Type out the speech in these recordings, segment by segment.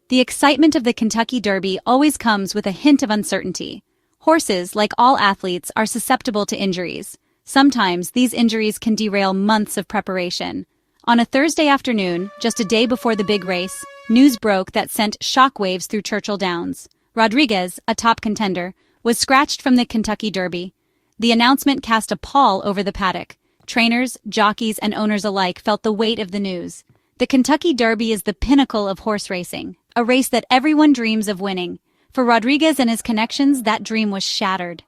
The excitement of the Kentucky Derby always comes with a hint of uncertainty. Horses, like all athletes, are susceptible to injuries. Sometimes these injuries can derail months of preparation. On a Thursday afternoon, just a day before the big race, news broke that sent shockwaves through Churchill Downs. Rodriguez, a top contender, was scratched from the Kentucky Derby. The announcement cast a pall over the paddock. Trainers, jockeys, and owners alike felt the weight of the news. The Kentucky Derby is the pinnacle of horse racing, a race that everyone dreams of winning. For Rodriguez and his connections, that dream was shattered.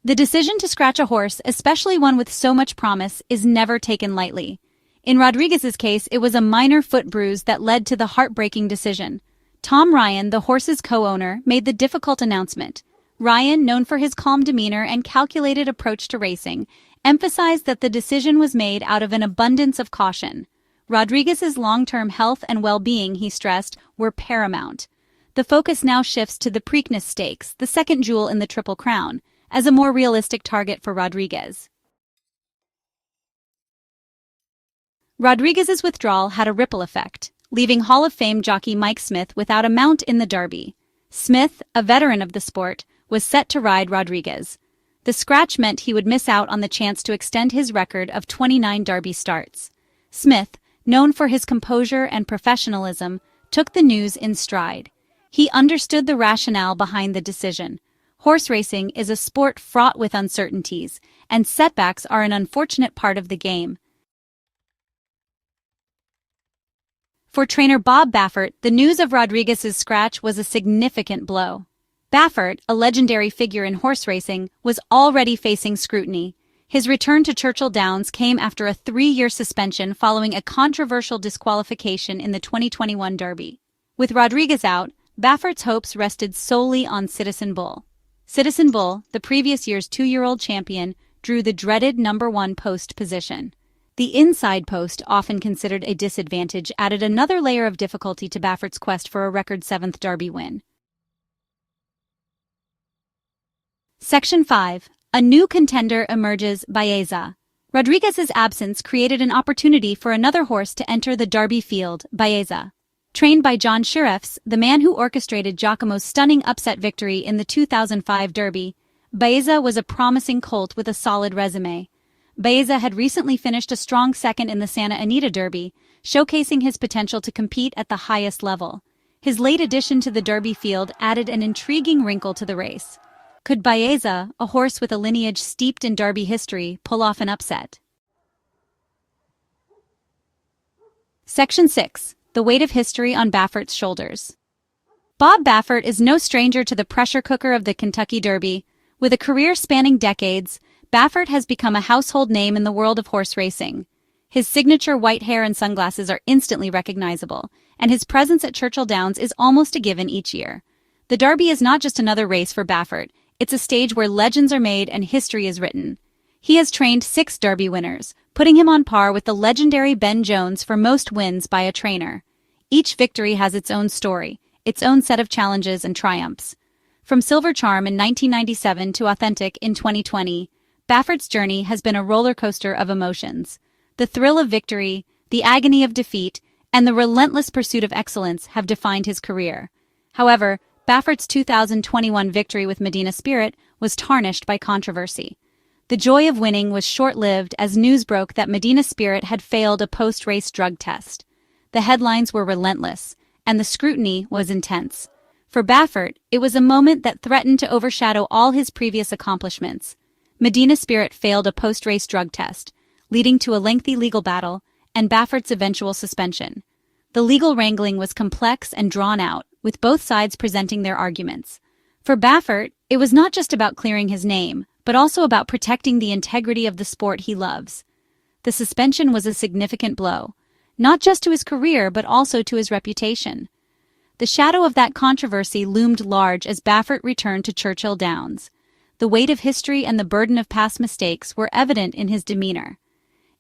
The decision to scratch a horse, especially one with so much promise, is never taken lightly. In Rodriguez's case, it was a minor foot bruise that led to the heartbreaking decision. Tom Ryan, the horse's co-owner, made the difficult announcement. Ryan, known for his calm demeanor and calculated approach to racing, emphasized that the decision was made out of an abundance of caution. Rodriguez's long-term health and well-being, he stressed, were paramount. The focus now shifts to the Preakness Stakes, the second jewel in the Triple Crown, as a more realistic target for Rodriguez. Rodriguez's withdrawal had a ripple effect, leaving Hall of Fame jockey Mike Smith without a mount in the Derby. Smith, a veteran of the sport, was set to ride Rodriguez. The scratch meant he would miss out on the chance to extend his record of 29 Derby starts. Smith, known for his composure and professionalism, took the news in stride. He understood the rationale behind the decision. Horse racing is a sport fraught with uncertainties, and setbacks are an unfortunate part of the game. For trainer Bob Baffert, the news of Rodriguez's scratch was a significant blow. Baffert, a legendary figure in horse racing, was already facing scrutiny. His return to Churchill Downs came after a 3-year suspension following a controversial disqualification in the 2021 Derby. With Rodriguez out, Baffert's hopes rested solely on Citizen Bull. Citizen Bull, the previous year's 2-year-old champion, drew the dreaded number 1 post position. The inside post, often considered a disadvantage, added another layer of difficulty to Baffert's quest for a record 7th Derby win. Section 5. A new contender emerges, Baeza. Rodriguez's absence created an opportunity for another horse to enter the Derby field, Baeza. Trained by John Shirefs, the man who orchestrated Giacomo's stunning upset victory in the 2005 Derby, Baeza was a promising colt with a solid resume. Baeza had recently finished a strong second in the Santa Anita Derby, showcasing his potential to compete at the highest level. His late addition to the Derby field added an intriguing wrinkle to the race. Could Baeza, a horse with a lineage steeped in Derby history, pull off an upset? Section 6. The weight of history on Baffert's shoulders. Bob Baffert is no stranger to the pressure cooker of the Kentucky Derby. With a career spanning decades, Baffert has become a household name in the world of horse racing. His signature white hair and sunglasses are instantly recognizable, and his presence at Churchill Downs is almost a given each year. The Derby is not just another race for Baffert, it's a stage where legends are made and history is written. He has trained 6 Derby winners, putting him on par with the legendary Ben Jones for most wins by a trainer. Each victory has its own story, its own set of challenges and triumphs. From Silver Charm in 1997 to Authentic in 2020, Baffert's journey has been a roller coaster of emotions. The thrill of victory, the agony of defeat, and the relentless pursuit of excellence have defined his career. However, Baffert's 2021 victory with Medina Spirit was tarnished by controversy. The joy of winning was short-lived as news broke that Medina Spirit had failed a post-race drug test. The headlines were relentless, and the scrutiny was intense. For Baffert, it was a moment that threatened to overshadow all his previous accomplishments. Medina Spirit failed a post-race drug test, leading to a lengthy legal battle and Baffert's eventual suspension. The legal wrangling was complex and drawn out, with both sides presenting their arguments. For Baffert, it was not just about clearing his name, but also about protecting the integrity of the sport he loves. The suspension was a significant blow, not just to his career but also to his reputation. The shadow of that controversy loomed large as Baffert returned to Churchill Downs. The weight of history and the burden of past mistakes were evident in his demeanor.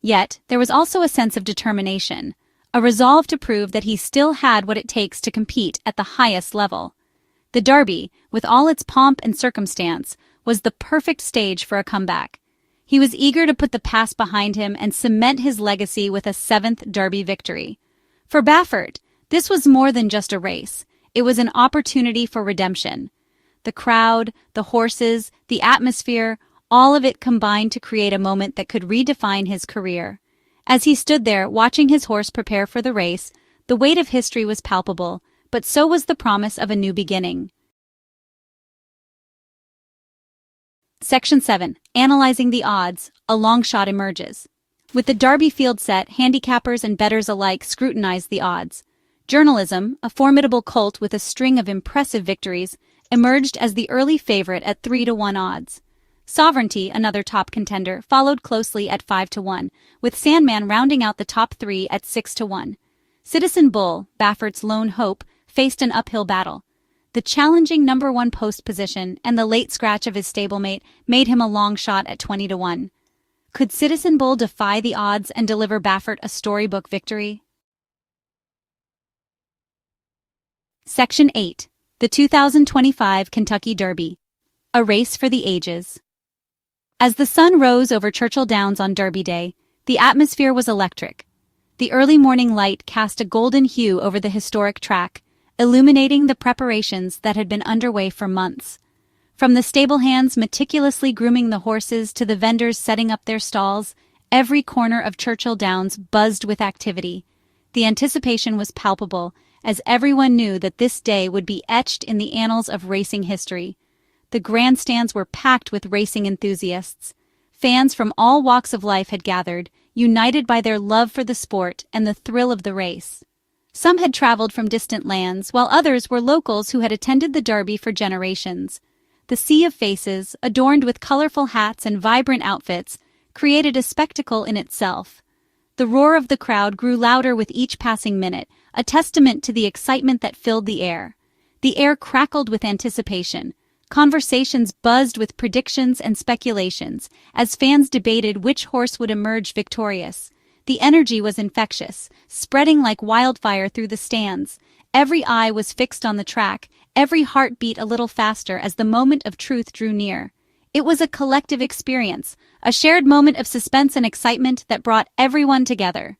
Yet, there was also a sense of determination, a resolve to prove that he still had what it takes to compete at the highest level. The Derby, with all its pomp and circumstance, was the perfect stage for a comeback. He was eager to put the past behind him and cement his legacy with a 7th Derby victory. For Baffert, this was more than just a race. It was an opportunity for redemption. The crowd, the horses, the atmosphere, all of it combined to create a moment that could redefine his career. As he stood there, watching his horse prepare for the race, the weight of history was palpable, but so was the promise of a new beginning. Section 7. Analyzing the odds, a long shot emerges. With the Derby field set, handicappers and bettors alike scrutinized the odds. Journalism, a formidable colt with a string of impressive victories, emerged as the early favorite at 3-1 odds. Sovereignty, another top contender, followed closely at 5-1, with Sandman rounding out the top three at 6-1. Citizen Bull, Baffert's lone hope, faced an uphill battle. The challenging number 1 post position and the late scratch of his stablemate made him a long shot at 20-1. Could Citizen Bull defy the odds and deliver Baffert a storybook victory? Section 8. The 2025 Kentucky Derby. A race for the ages. As the sun rose over Churchill Downs on Derby Day, the atmosphere was electric. The early morning light cast a golden hue over the historic track, illuminating the preparations that had been underway for months. From the stable hands meticulously grooming the horses to the vendors setting up their stalls, every corner of Churchill Downs buzzed with activity. The anticipation was palpable, as everyone knew that this day would be etched in the annals of racing history. The grandstands were packed with racing enthusiasts. Fans from all walks of life had gathered, united by their love for the sport and the thrill of the race. Some had traveled from distant lands, while others were locals who had attended the Derby for generations. The sea of faces, adorned with colorful hats and vibrant outfits, created a spectacle in itself. The roar of the crowd grew louder with each passing minute, a testament to the excitement that filled the air. The air crackled with anticipation. Conversations buzzed with predictions and speculations as fans debated which horse would emerge victorious. The energy was infectious, spreading like wildfire through the stands. Every eye was fixed on the track, every heart beat a little faster as the moment of truth drew near. It was a collective experience, a shared moment of suspense and excitement that brought everyone together.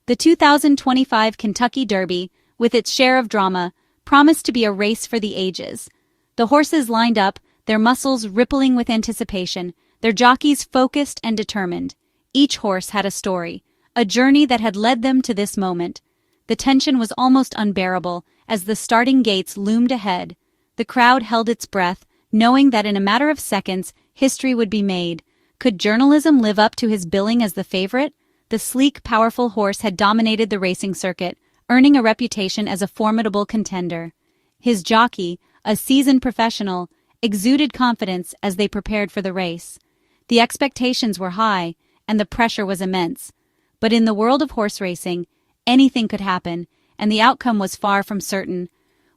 The 2025 Kentucky Derby, with its share of drama, promised to be a race for the ages. The horses lined up, their muscles rippling with anticipation, their jockeys focused and determined. Each horse had a story, a journey that had led them to this moment. The tension was almost unbearable as the starting gates loomed ahead. The crowd held its breath, knowing that in a matter of seconds, history would be made. Could journalism live up to his billing as the favorite? The sleek, powerful horse had dominated the racing circuit, earning a reputation as a formidable contender. His jockey, a seasoned professional, exuded confidence as they prepared for the race. The expectations were high, and the pressure was immense. But in the world of horse racing, anything could happen, and the outcome was far from certain.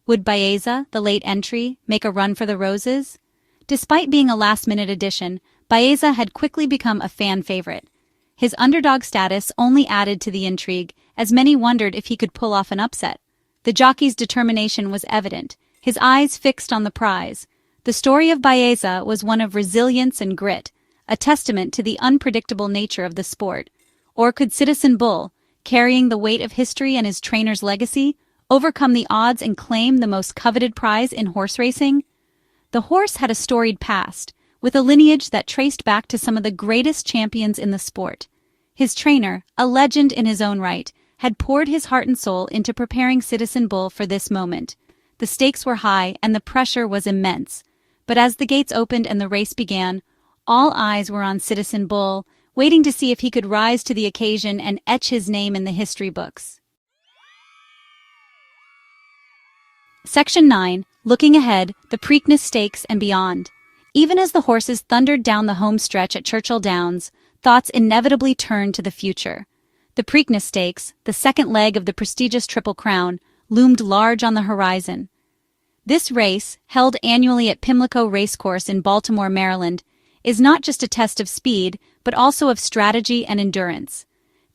Would Baeza, the late entry, make a run for the roses? Despite being a last-minute addition, Baeza had quickly become a fan favorite. His underdog status only added to the intrigue, as many wondered if he could pull off an upset. The jockey's determination was evident, his eyes fixed on the prize. The story of Baeza was one of resilience and grit, a testament to the unpredictable nature of the sport. Or could Citizen Bull, carrying the weight of history and his trainer's legacy, overcome the odds and claim the most coveted prize in horse racing? The horse had a storied past, with a lineage that traced back to some of the greatest champions in the sport. His trainer, a legend in his own right, had poured his heart and soul into preparing Citizen Bull for this moment. The stakes were high and the pressure was immense. But as the gates opened and the race began, all eyes were on Citizen Bull, waiting to see if he could rise to the occasion and etch his name in the history books. Section 9. Looking ahead, the Preakness Stakes and beyond. Even as the horses thundered down the home stretch at Churchill Downs, thoughts inevitably turned to the future. The Preakness Stakes, the second leg of the prestigious Triple Crown, loomed large on the horizon. This race, held annually at Pimlico Racecourse in Baltimore, Maryland, is not just a test of speed, but also of strategy and endurance.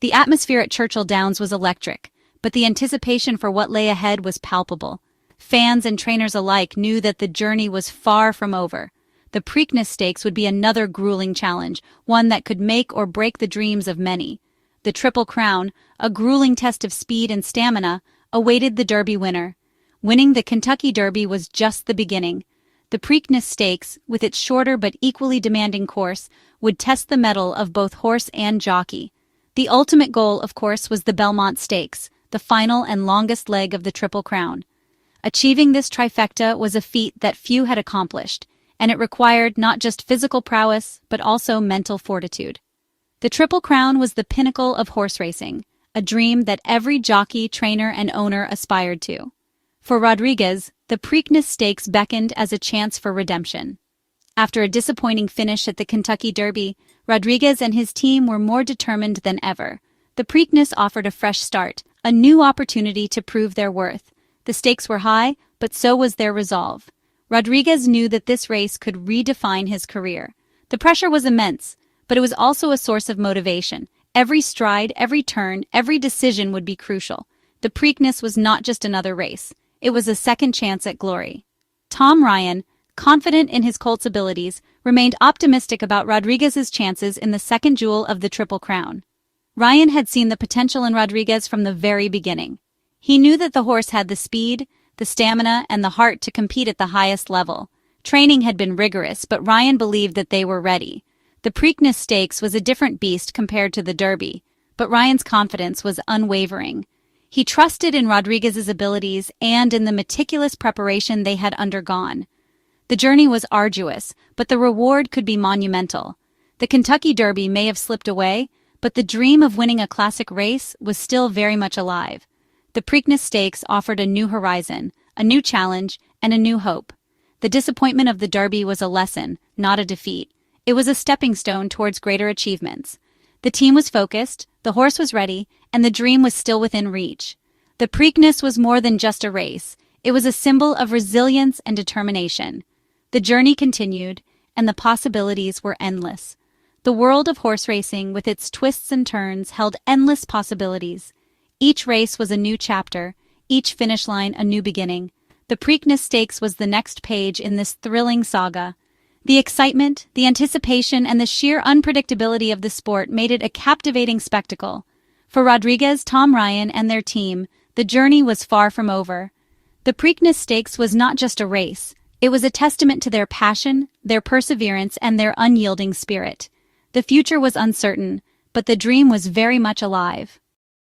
The atmosphere at Churchill Downs was electric, but the anticipation for what lay ahead was palpable. Fans and trainers alike knew that the journey was far from over. The Preakness Stakes would be another grueling challenge, one that could make or break the dreams of many. the Triple Crown, a grueling test of speed and stamina, awaited the Derby winner. Winning the Kentucky Derby was just the beginning. The Preakness Stakes, with its shorter but equally demanding course, would test the mettle of both horse and jockey. The ultimate goal, of course, was the Belmont Stakes, the final and longest leg of the Triple Crown. Achieving this trifecta was a feat that few had accomplished, and it required not just physical prowess, but also mental fortitude. The Triple Crown was the pinnacle of horse racing, a dream that every jockey, trainer, and owner aspired to. For Rodriguez, the Preakness Stakes beckoned as a chance for redemption. After a disappointing finish at the Kentucky Derby, Rodriguez and his team were more determined than ever. The Preakness offered a fresh start, a new opportunity to prove their worth. The stakes were high, but so was their resolve. Rodriguez knew that this race could redefine his career. The pressure was immense, but it was also a source of motivation. Every stride, every turn, every decision would be crucial. The Preakness was not just another race. It was a second chance at glory. Tom Ryan, confident in his colt's abilities, remained optimistic about Rodriguez's chances in the second jewel of the Triple Crown. Ryan had seen the potential in Rodriguez from the very beginning. He knew that the horse had the speed, the stamina, and the heart to compete at the highest level. Training had been rigorous, but Ryan believed that they were ready. The Preakness Stakes was a different beast compared to the Derby, but Ryan's confidence was unwavering. He trusted in Rodriguez's abilities and in the meticulous preparation they had undergone. The journey was arduous, but the reward could be monumental. The Kentucky Derby may have slipped away, but the dream of winning a classic race was still very much alive. The Preakness Stakes offered a new horizon, a new challenge, and a new hope. The disappointment of the Derby was a lesson, not a defeat. It was a stepping stone towards greater achievements. The team was focused, the horse was ready, and the dream was still within reach. The Preakness was more than just a race. It was a symbol of resilience and determination. The journey continued, and the possibilities were endless. The world of horse racing, with its twists and turns, held endless possibilities. Each race was a new chapter, each finish line a new beginning. The Preakness Stakes was the next page in this thrilling saga. The excitement, the anticipation, and the sheer unpredictability of the sport made it a captivating spectacle. For Rodriguez, Tom Ryan, and their team, the journey was far from over. The Preakness Stakes was not just a race. It was a testament to their passion, their perseverance, and their unyielding spirit. The future was uncertain, but the dream was very much alive.